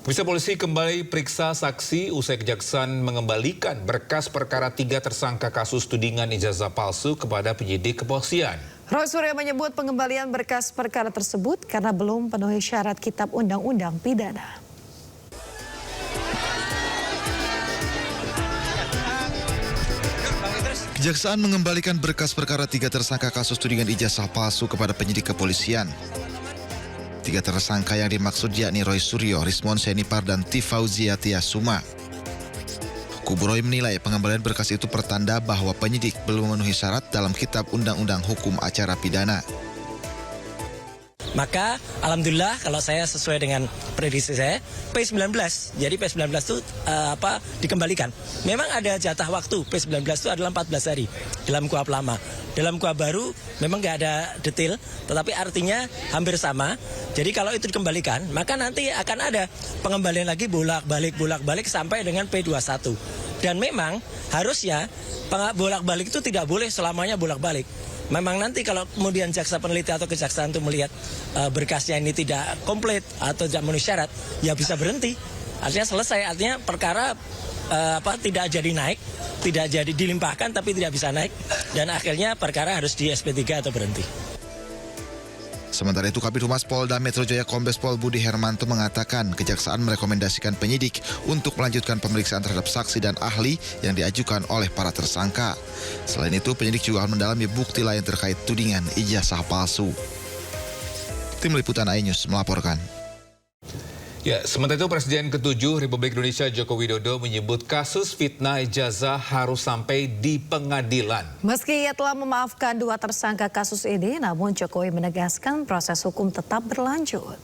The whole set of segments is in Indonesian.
Pemirsa, polisi kembali periksa saksi usai kejaksaan mengembalikan berkas perkara 3 tersangka kasus tudingan ijazah palsu kepada penyidik kepolisian. Roy Suryo menyebut pengembalian berkas perkara tersebut karena belum penuhi syarat Kitab Undang-Undang Pidana. Kejaksaan mengembalikan berkas perkara 3 tersangka kasus tudingan ijazah palsu kepada penyidik kepolisian. 3 tersangka yang dimaksud yakni Roy Suryo, Rismon Senipar, dan Tifauzia Tiasuma. Kubu Roy menilai pengembalian berkas itu pertanda bahwa penyidik belum memenuhi syarat dalam Kitab Undang-Undang Hukum Acara Pidana. Maka alhamdulillah kalau saya sesuai dengan prediksi saya P19. Jadi P19 itu dikembalikan. Memang ada jatah waktu P19 itu adalah 14 hari dalam KUHP lama. Dalam KUHP baru memang nggak ada detail, tetapi artinya hampir sama. Jadi kalau itu dikembalikan, maka nanti akan ada pengembalian lagi bolak-balik sampai dengan P21. Dan memang harusnya bolak-balik itu tidak boleh selamanya bolak-balik. Memang nanti kalau kemudian jaksa peneliti atau kejaksaan itu melihat berkasnya ini tidak komplit atau tidak memenuhi syarat, ya bisa berhenti. Artinya selesai, artinya perkara tidak jadi naik, tidak jadi dilimpahkan tapi tidak bisa naik, dan akhirnya perkara harus di SP3 atau berhenti. Sementara itu, Kabid Humas Polda Metro Jaya Kombes Pol Budi Hermanto mengatakan kejaksaan merekomendasikan penyidik untuk melanjutkan pemeriksaan terhadap saksi dan ahli yang diajukan oleh para tersangka. Selain itu, penyidik juga mendalami bukti lain terkait tudingan ijazah palsu. Tim Liputan iNews melaporkan. Ya, sementara itu Presiden ke-7 Republik Indonesia Joko Widodo menyebut kasus fitnah ijazah harus sampai di pengadilan. Meski ia telah memaafkan 2 tersangka kasus ini, namun Jokowi menegaskan proses hukum tetap berlanjut.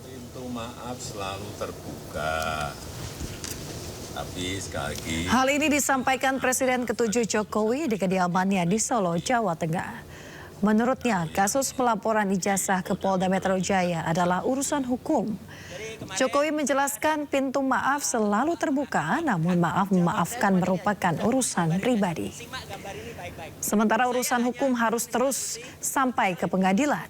Pintu maaf selalu terbuka. Tapi sekali lagi... Hal ini disampaikan Presiden ke-7 Jokowi di kediamannya di Solo, Jawa Tengah. Menurutnya, kasus pelaporan ijazah ke Polda Metro Jaya adalah urusan hukum. Jokowi menjelaskan pintu maaf selalu terbuka, namun memaafkan merupakan urusan pribadi. Sementara urusan hukum harus terus sampai ke pengadilan.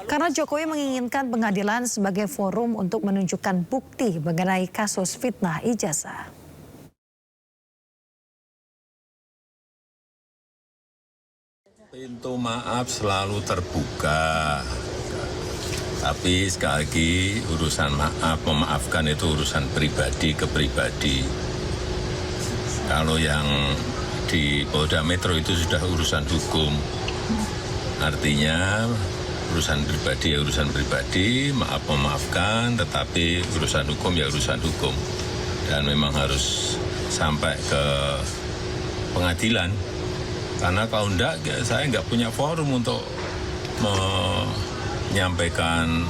Karena Jokowi menginginkan pengadilan sebagai forum untuk menunjukkan bukti mengenai kasus fitnah ijazah. Pintu maaf selalu terbuka, tapi sekali lagi urusan maaf, memaafkan itu urusan pribadi ke pribadi. Kalau yang di Polda Metro itu sudah urusan hukum, artinya urusan pribadi ya urusan pribadi, maaf memaafkan, tetapi urusan hukum ya urusan hukum. Dan memang harus sampai ke pengadilan. Karena kalau enggak, saya enggak punya forum untuk menyampaikan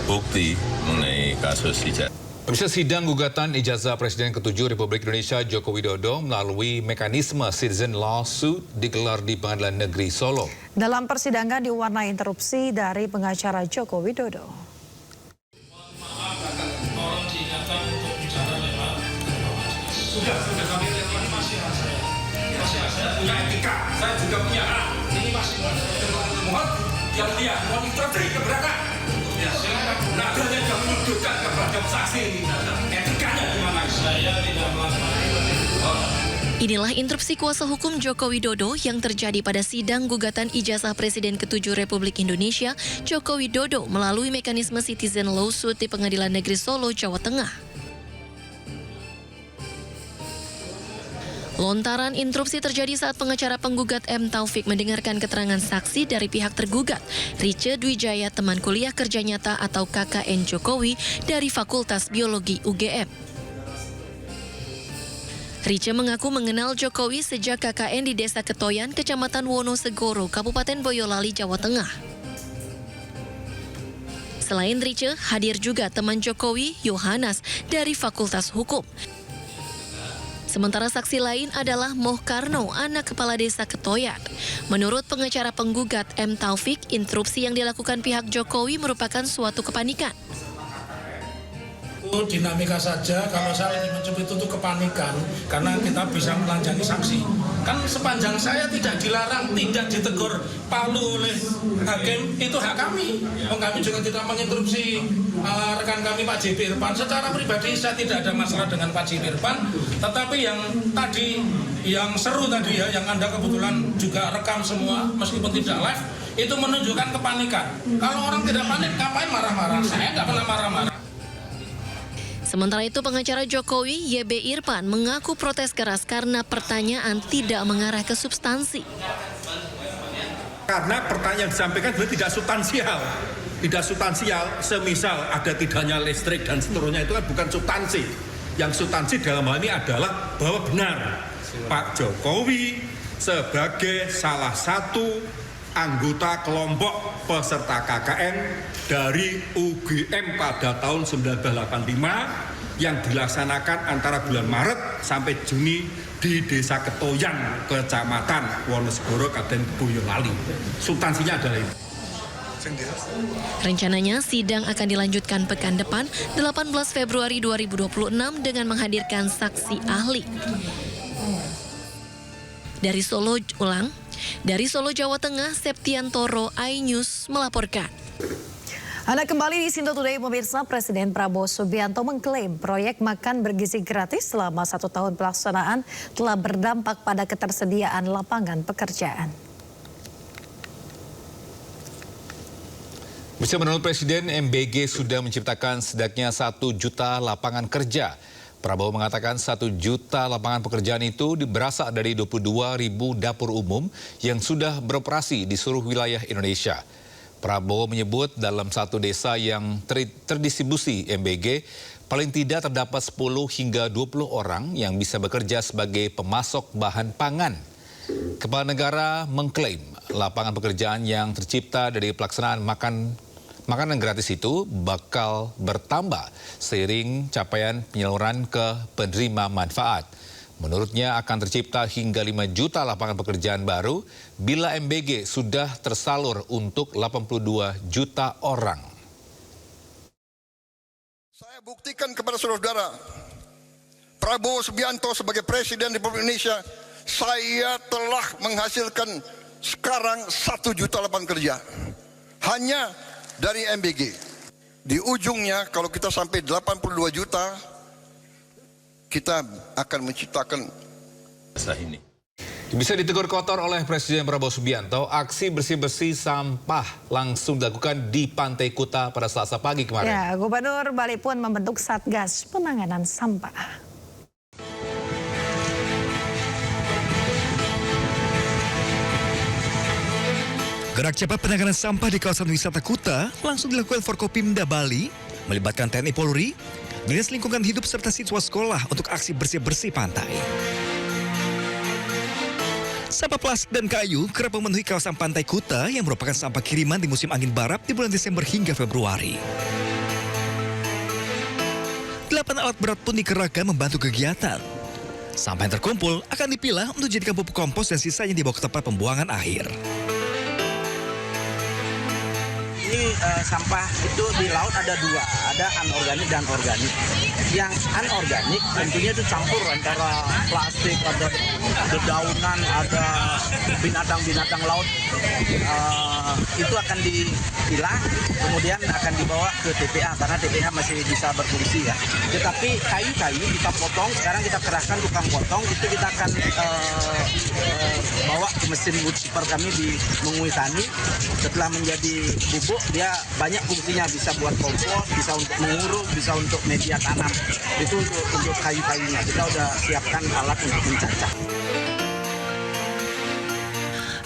bukti mengenai kasus ijazah. Pemirsa, sidang gugatan ijazah Presiden ke-7 Republik Indonesia Joko Widodo melalui mekanisme citizen lawsuit digelar di Pengadilan Negeri Solo. Dalam persidangan diwarnai interupsi dari pengacara Joko Widodo. Sudah kami ini masih saya punya etika, saya juga punya hak. Ini masih mohon yang dia monitor dari keberatan. Ya, silakan. Nah, dia sudah menuduhkan kepada saksi ini. Etikanya gimana? Saya tidak melakukan. Inilah interupsi kuasa hukum Joko Widodo yang terjadi pada sidang gugatan ijazah Presiden ke-7 Republik Indonesia Joko Widodo melalui mekanisme citizen lawsuit di Pengadilan Negeri Solo, Jawa Tengah. Lontaran interupsi terjadi saat pengacara penggugat M. Taufik mendengarkan keterangan saksi dari pihak tergugat, Rice Dwijaya, teman kuliah kerja nyata atau KKN Jokowi dari Fakultas Biologi UGM. Rice mengaku mengenal Jokowi sejak KKN di Desa Ketoyan, Kecamatan Wonosegoro, Kabupaten Boyolali, Jawa Tengah. Selain Rice, hadir juga teman Jokowi, Yohanas, dari Fakultas Hukum. Sementara saksi lain adalah Moh Karno, anak kepala desa Ketoyan. Menurut pengacara penggugat M. Taufik, interupsi yang dilakukan pihak Jokowi merupakan suatu kepanikan. Itu dinamika saja, kalau saya lebih mencubit itu kepanikan, karena kita bisa melanjani sanksi. Kan sepanjang saya tidak dilarang, tidak ditegur palu oleh hakim, itu hak kami. Kami juga tidak menginterupsi rekan kami Pak JP Irfan. Secara pribadi saya tidak ada masalah dengan Pak JP Irfan, tetapi yang tadi, yang seru tadi ya, yang Anda kebetulan juga rekam semua, meskipun tidak live, itu menunjukkan kepanikan. Kalau orang tidak panik, ngapain marah-marah? Saya nggak pernah marah-marah. Sementara itu, pengacara Jokowi, YB Irfan, mengaku protes keras karena pertanyaan tidak mengarah ke substansi. Karena pertanyaan yang disampaikan sebenarnya tidak substansial. Tidak substansial, semisal ada tidaknya listrik dan seterusnya, itu kan bukan substansi. Yang substansi dalam hal ini adalah bahwa benar Pak Jokowi sebagai salah satu anggota kelompok peserta KKN dari UGM pada tahun 1985 yang dilaksanakan antara bulan Maret sampai Juni di Desa Ketoyan, Kecamatan Wonosegoro, Kabupaten Boyolali. Substansinya adalah itu. Rencananya sidang akan dilanjutkan pekan depan 18 Februari 2026 dengan menghadirkan saksi ahli. Dari Solo, Jawa Tengah, Septiantoro, iNews melaporkan. Anda kembali di Sinto Today, pemirsa. Presiden Prabowo Subianto mengklaim proyek makan bergizi gratis selama 1 tahun pelaksanaan telah berdampak pada ketersediaan lapangan pekerjaan. Menurut Presiden, MBG sudah menciptakan setidaknya 1 juta lapangan kerja. Prabowo mengatakan 1 juta lapangan pekerjaan itu berasal dari 22.000 dapur umum yang sudah beroperasi di seluruh wilayah Indonesia. Prabowo menyebut dalam satu desa yang terdistribusi MBG, paling tidak terdapat 10 hingga 20 orang yang bisa bekerja sebagai pemasok bahan pangan. Kepala negara mengklaim lapangan pekerjaan yang tercipta dari pelaksanaan makanan gratis itu bakal bertambah seiring capaian penyaluran ke penerima manfaat. Menurutnya akan tercipta hingga 5 juta lapangan pekerjaan baru bila MBG sudah tersalur untuk 82 juta orang. Saya buktikan kepada saudara-saudara, Prabowo Subianto sebagai Presiden Republik Indonesia, saya telah menghasilkan sekarang 1 juta lapangan kerja. Hanya dari MBG. Di ujungnya kalau kita sampai 82 juta, kita akan menciptakan ini. Bisa ditegur kotor oleh Presiden Prabowo Subianto, aksi bersih-bersih sampah langsung dilakukan di Pantai Kuta pada Selasa pagi kemarin. Ya, Gubernur Bali pun membentuk Satgas Penanganan Sampah. Gerak cepat penanganan sampah di kawasan wisata Kuta langsung dilakukan Forkopimda Bali, melibatkan TNI Polri, Dinas Lingkungan Hidup serta siswa sekolah untuk aksi bersih-bersih pantai. Sampah plastik dan kayu kerap memenuhi kawasan Pantai Kuta yang merupakan sampah kiriman di musim angin barat di bulan Desember hingga Februari. 8 alat berat pun dikerahkan membantu kegiatan. Sampah yang terkumpul akan dipilah untuk dijadikan pupuk kompos dan sisanya dibawa ke tempat pembuangan akhir. Ini sampah itu di laut ada 2, ada anorganik dan organik. Yang anorganik tentunya itu campur antara plastik, ada dedaunan, ada binatang-binatang laut. Itu akan dipilah, kemudian akan dibawa ke TPA karena TPA masih bisa berfungsi ya. Tetapi kayu-kayu kita potong, sekarang kita kerahkan tukang potong, itu kita akan bawa ke mesin wood chipper kami di Mengui Tani. Setelah menjadi bubuk, dia banyak fungsinya, bisa buat kompos, bisa untuk menguruk, bisa untuk media tanam. Itu untuk kayu-kayunya. Kita udah siapkan alat untuk mencacah.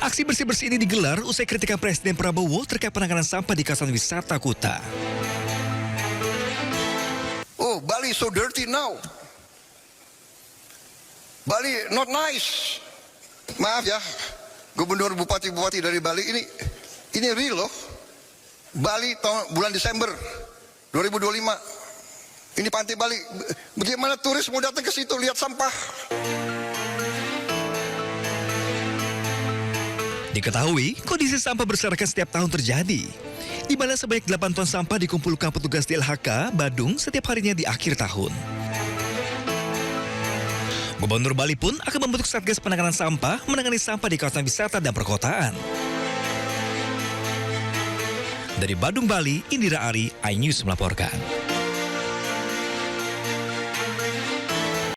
Aksi bersih-bersih ini digelar usai kritikan Presiden Prabowo terkait penanganan sampah di kawasan wisata Kuta. oh, Bali so dirty now. Bali not nice. Maaf ya, Gubernur Bupati-Bupati dari Bali ini real loh. Bali bulan Desember 2025. Ini pantai Bali. Bagaimana turis mau datang ke situ lihat sampah? Diketahui, kondisi sampah berserakan setiap tahun terjadi. Di mana sebanyak 8 ton sampah dikumpulkan petugas DLHK Badung setiap harinya di akhir tahun. Gubernur Bali pun akan membentuk Satgas Penanganan Sampah menangani sampah di kawasan wisata dan perkotaan. Dari Badung, Bali, Indira Ari, iNews melaporkan.